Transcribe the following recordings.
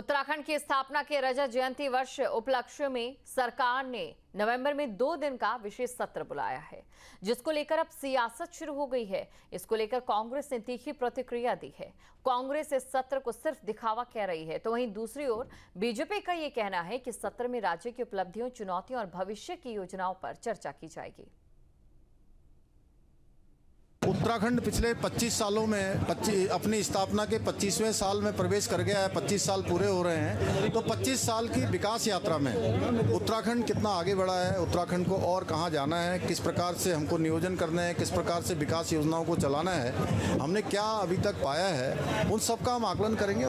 उत्तराखंड की स्थापना के रजत जयंती वर्ष उपलक्ष्य में सरकार ने नवंबर में 2 दिन का विशेष सत्र बुलाया है, जिसको लेकर अब सियासत शुरू हो गई है। इसको लेकर कांग्रेस ने तीखी प्रतिक्रिया दी है। कांग्रेस इस सत्र को सिर्फ दिखावा कह रही है, तो वहीं दूसरी ओर बीजेपी का ये कहना है कि सत्र में राज्य की उपलब्धियों, चुनौतियों और भविष्य की योजनाओं पर चर्चा की जाएगी। उत्तराखंड पिछले 25 सालों में अपनी स्थापना के 25वें साल में प्रवेश कर गया है। 25 साल पूरे हो रहे हैं, तो 25 साल की विकास यात्रा में उत्तराखंड कितना आगे बढ़ा है, उत्तराखंड को और कहां जाना है, किस प्रकार से हमको नियोजन करने हैं, किस प्रकार से विकास योजनाओं को चलाना है, हमने क्या अभी तक पाया है, उन सब का हम आकलन करेंगे।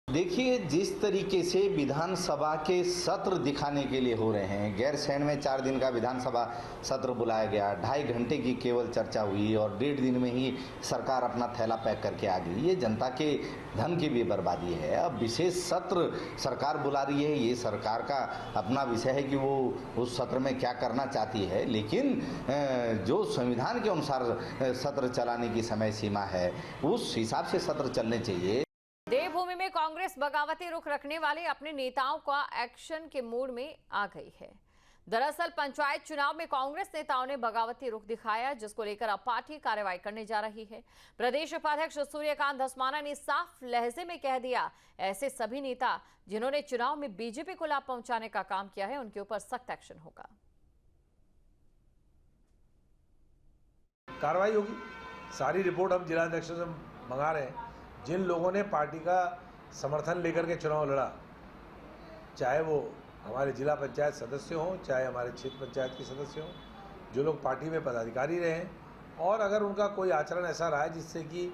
देखिए, जिस तरीके से विधानसभा के सत्र दिखाने के लिए हो रहे हैं, गैरसैंण में 4 दिन का विधानसभा सत्र बुलाया गया, 2.5 घंटे की केवल चर्चा हुई और 1.5 दिन में ही सरकार अपना थैला पैक करके आ गई। ये जनता के धन की भी बर्बादी है। अब विशेष सत्र सरकार बुला रही है, ये सरकार का अपना विषय है कि वो उस सत्र में क्या करना चाहती है, लेकिन जो संविधान के अनुसार सत्र चलाने की समय सीमा है, उस हिसाब से सत्र चलने चाहिए। देवभूमि में कांग्रेस बगावती रुख रखने वाले अपने नेताओं का एक्शन के मूड में आ गई है। दरअसल पंचायत चुनाव में कांग्रेस नेताओं ने बगावती रुख दिखाया, जिसको लेकर अब पार्टी कार्रवाई करने जा रही है। प्रदेश उपाध्यक्ष सूर्यकांत धस्माना ने साफ लहजे में कह दिया, ऐसे सभी नेता जिन्होंने चुनाव में बीजेपी को लाभ पहुंचाने का काम किया है, उनके ऊपर सख्त एक्शन होगा। कार्रवाई होगी। सारी रिपोर्ट हम जिलाध्यक्ष से मंगा रहे हैं। जिन लोगों ने पार्टी का समर्थन लेकर के चुनाव लड़ा, चाहे वो हमारे जिला पंचायत सदस्य हों, चाहे हमारे क्षेत्र पंचायत के सदस्य हों, जो लोग पार्टी में पदाधिकारी रहे हैं, और अगर उनका कोई आचरण ऐसा रहा है जिससे कि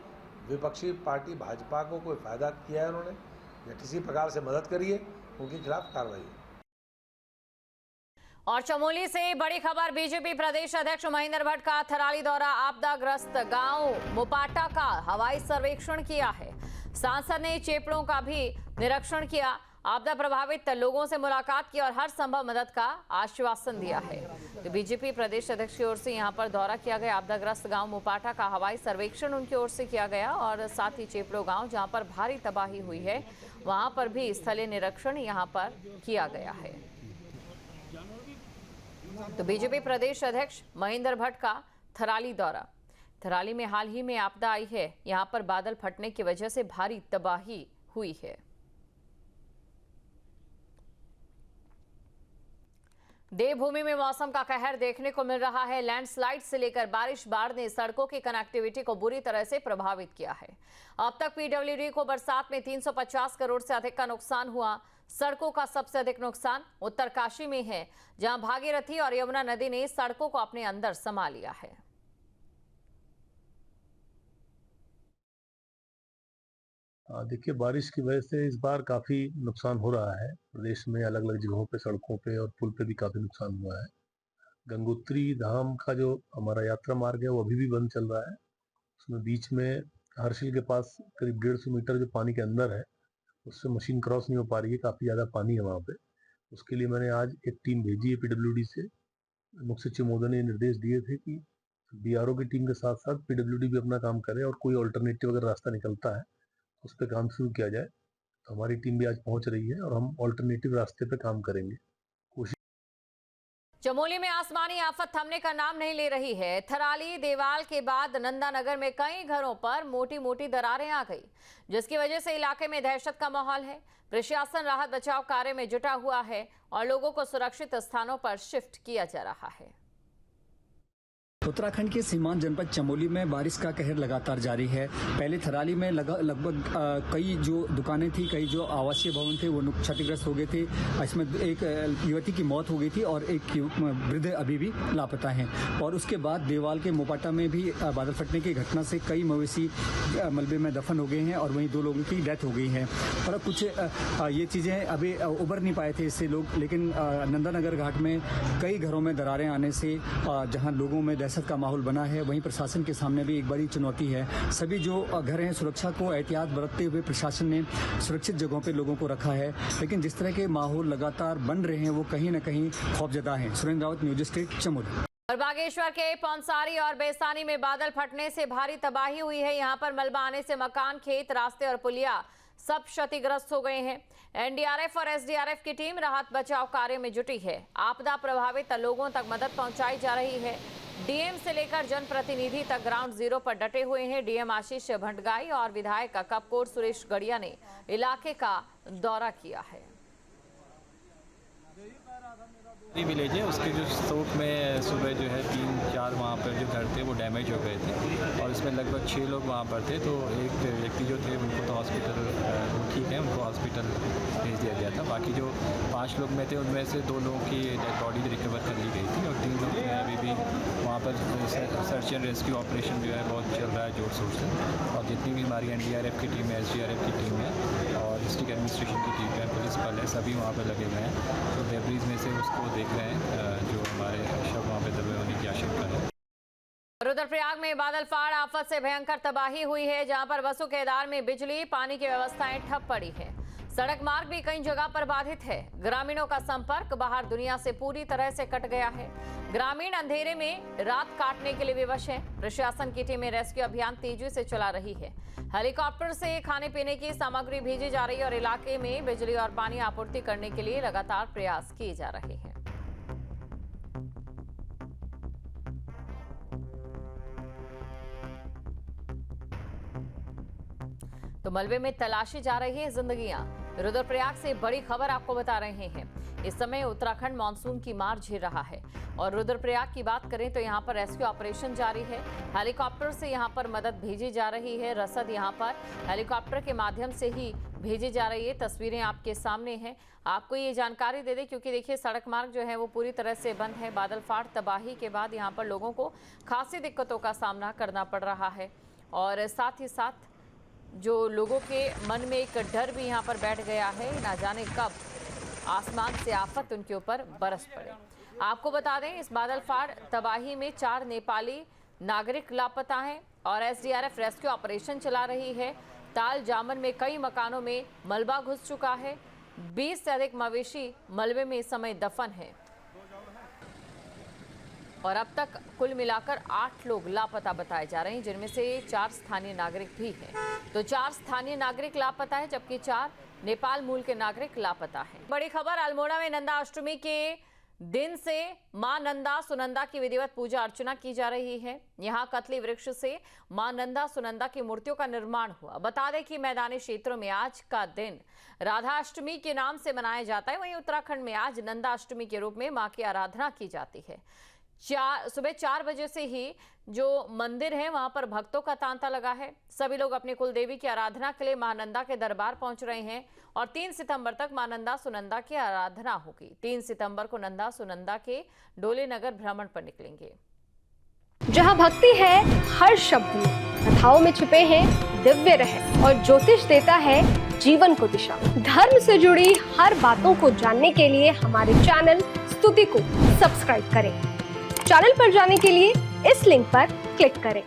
विपक्षी पार्टी भाजपा को कोई फायदा किया है उन्होंने या किसी प्रकार से मदद करी है, उनके खिलाफ कार्रवाई है। और चमोली से बड़ी खबर, बीजेपी प्रदेश अध्यक्ष महेंद्र भट्ट का थराली दौरा, आपदाग्रस्त गांव मोपाटा का हवाई सर्वेक्षण किया है। सांसद ने चेपड़ों का भी निरीक्षण किया, आपदा प्रभावित लोगों से मुलाकात की और हर संभव मदद का आश्वासन दिया है। तो बीजेपी प्रदेश अध्यक्ष की ओर से यहां पर दौरा किया गया। आपदाग्रस्त गांव मोपाटा का हवाई सर्वेक्षण उनकी ओर से किया गया और साथ ही चेपड़ों गांव, जहां पर भारी तबाही हुई है, वहां पर भी स्थलीय निरीक्षण यहां पर किया गया है। तो बीजेपी प्रदेश अध्यक्ष महेंद्र भट्ट का थराली दौरा। थराली में हाल ही में आपदा आई है, यहां पर बादल फटने की वजह से भारी तबाही हुई है। देवभूमि में मौसम का कहर देखने को मिल रहा है। लैंडस्लाइड से लेकर बारिश, बाढ़ ने सड़कों की कनेक्टिविटी को बुरी तरह से प्रभावित किया है। अब तक पीडब्ल्यूडी को बरसात में 350 करोड़ से अधिक का नुकसान हुआ। सड़कों का सबसे अधिक नुकसान उत्तरकाशी में है, जहां भागीरथी और यमुना नदी ने सड़कों को अपने अंदर समा लिया है। देखिए, बारिश की वजह से इस बार काफी नुकसान हो रहा है। प्रदेश में अलग अलग जगहों पे, सड़कों पे और पुल पे भी काफी नुकसान हुआ है। गंगोत्री धाम का जो हमारा यात्रा मार्ग है, वो अभी भी बंद चल रहा है। उसमें बीच में हर्षिल के पास करीब 150 मीटर जो पानी के अंदर है, उससे मशीन क्रॉस नहीं हो पा रही है, काफ़ी ज़्यादा पानी है वहाँ पे। उसके लिए मैंने आज एक टीम भेजी है पीडब्ल्यूडी से। मुख्य सचिव महोदय ने निर्देश दिए थे कि बीआरओ की टीम के साथ साथ पीडब्ल्यूडी भी अपना काम करे और कोई ऑल्टरनेटिव अगर रास्ता निकलता है तो उस पर काम शुरू किया जाए। तो हमारी टीम भी आज पहुँच रही है और हम ऑल्टरनेटिव रास्ते पर काम करेंगे। चमोली में आसमानी आफत थमने का नाम नहीं ले रही है। थराली देवाल के बाद नंदानगर में कई घरों पर मोटी मोटी दरारें आ गई, जिसकी वजह से इलाके में दहशत का माहौल है। प्रशासन राहत बचाव कार्य में जुटा हुआ है और लोगों को सुरक्षित स्थानों पर शिफ्ट किया जा रहा है। उत्तराखंड के सीमांत जनपद चमोली में बारिश का कहर लगातार जारी है। पहले थराली में लगभग कई जो दुकानें थी, कई जो आवासीय भवन थे, वो क्षतिग्रस्त हो गए थे। इसमें एक युवती की मौत हो गई थी और एक वृद्ध अभी भी लापता हैं। और उसके बाद देवाल के मोपाटा में भी बादल फटने की घटना से कई मवेशी मलबे में दफन हो गए हैं और वहीं 2 लोगों की डेथ हो गई है। और कुछ ये चीज़ें अभी उबर नहीं पाए थे इससे लोग, लेकिन नंदानगर घाट में कई घरों में दरारें आने से जहाँ लोगों में दहशत का माहौल बना है, वहीं प्रशासन के सामने भी एक बड़ी चुनौती है। सभी जो घर हैं, सुरक्षा को एहतियात बरतते हुए प्रशासन ने सुरक्षित जगहों पे लोगों को रखा है, लेकिन जिस तरह के माहौल लगातार बन रहे हैं वो कहीं न कहीं खौफजदा है। Surendra Rawat, news state, Chamoli. और बागेश्वर के पौंसारी और बेसानी में बादल फटने से भारी तबाही हुई है। यहाँ पर मलबा आने से मकान, खेत, रास्ते और पुलिया सब क्षतिग्रस्त हो गए हैं। एनडीआरएफ और एसडीआरएफ की टीम राहत बचाव कार्य में जुटी है। आपदा प्रभावित लोगों तक मदद पहुंचाई जा रही है। डीएम से लेकर जनप्रतिनिधि तक ग्राउंड जीरो पर डटे हुए हैं। डीएम आशीष भंटगाई और विधायक कपकोट सुरेश गड़िया ने इलाके का दौरा किया है। विलेज है, उसके जो स्ट्रोक में सुबह जो है 3-4 वहाँ पर जो घर थे वो डैमेज हो गए थे और इसमें लगभग 6 लोग वहाँ पर थे। तो एक व्यक्ति जो थे उनको तो हॉस्पिटल ठीक है, उनको हॉस्पिटल भेज दिया गया था। बाकी जो 5 लोग में थे उनमें से 2 लोगों की डेड बॉडी रिकवर कर ली गई थी और 3 लोग जो है अभी भी वहाँ पर सर्च एंड रेस्क्यू ऑपरेशन जो है बहुत चल रहा है जोर शोर से। और जितनी भी हमारी एनडीआरएफ की टीम है, एसडीआरएफ की टीम है और डिस्ट्रिक्ट एडमिनिस्ट्रेशन की टीम है, पुलिस बल है, सभी वहाँ पर लगे हुए हैं। तो डेब्रीज में से उसको देख रहे हैं जो हमारे शव वहाँ पे दबे होने की आशंका है। रुद्रप्रयाग में बादल फाड़ आफत से भयंकर तबाही हुई है, जहां पर बसु केदार में बिजली पानी की व्यवस्थाएं ठप पड़ी है। सड़क मार्ग भी कई जगह पर बाधित है। ग्रामीणों का संपर्क बाहर दुनिया से पूरी तरह से कट गया है। ग्रामीण अंधेरे में रात काटने के लिए विवश है। प्रशासन की टीमें रेस्क्यू अभियान तेजी से चला रही है। हेलीकॉप्टर से खाने पीने की सामग्री भेजी जा रही है और इलाके में बिजली और पानी आपूर्ति करने के लिए लगातार प्रयास किए जा रहे हैं। तो मलबे में तलाशी जा रही है जिंदगियां। रुद्रप्रयाग से बड़ी खबर आपको बता रहे हैं। इस समय उत्तराखंड मानसून की मार झेल रहा है और रुद्रप्रयाग की बात करें तो यहां पर रेस्क्यू ऑपरेशन जारी है। हेलीकॉप्टर से यहां पर मदद भेजी जा रही है। रसद यहां पर हेलीकॉप्टर के माध्यम से ही भेजी जा रही है। तस्वीरें आपके सामने हैं। आपको ये जानकारी दे दें क्योंकि देखिए सड़क मार्ग जो है वो पूरी तरह से बंद है। बादल फाड़ तबाही के बाद यहाँ पर लोगों को खासी दिक्कतों का सामना करना पड़ रहा है और साथ ही साथ जो लोगों के मन में एक डर भी यहाँ पर बैठ गया है, ना जाने कब आसमान से आफत उनके ऊपर बरस पड़े। आपको बता दें इस बादल फाड़ तबाही में 4 नेपाली नागरिक लापता हैं और एसडीआरएफ रेस्क्यू ऑपरेशन चला रही है। ताल जामन में कई मकानों में मलबा घुस चुका है। 20 से अधिक मवेशी मलबे में इस समय दफन है और अब तक कुल मिलाकर 8 लोग लापता बताए जा रहे हैं, जिनमें से 4 स्थानीय नागरिक भी हैं। तो 4 स्थानीय नागरिक लापता है जबकि 4 नेपाल मूल के नागरिक लापता हैं। बड़ी खबर, अल्मोड़ा में नंदा अष्टमी के दिन से मां नंदा सुनंदा की विधिवत पूजा अर्चना की जा रही है। यहां कतली वृक्ष से मां नंदा सुनंदा की मूर्तियों का निर्माण हुआ। बता दें कि मैदानी क्षेत्रों में आज का दिन राधा अष्टमी के नाम से मनाया जाता है। वहीं उत्तराखंड में आज नंदा अष्टमी के रूप में मां की आराधना की जाती है। सुबह 4 बजे से ही जो मंदिर है वहां पर भक्तों का तांता लगा है। सभी लोग अपने कुल देवी की आराधना के लिए मां नंदा के दरबार पहुंच रहे हैं और 3 सितंबर तक मां नंदा सुनंदा की आराधना होगी। 3 सितंबर को नंदा सुनंदा के डोले नगर भ्रमण पर निकलेंगे। जहां भक्ति है हर शब्द में, कथाओं में छुपे हैं दिव्य रहस्य और ज्योतिष देता है जीवन को दिशा। धर्म से जुड़ी हर बातों को जानने के लिए हमारे चैनल स्तुति को सब्सक्राइब करें। चैनल पर जाने के लिए इस लिंक पर क्लिक करें।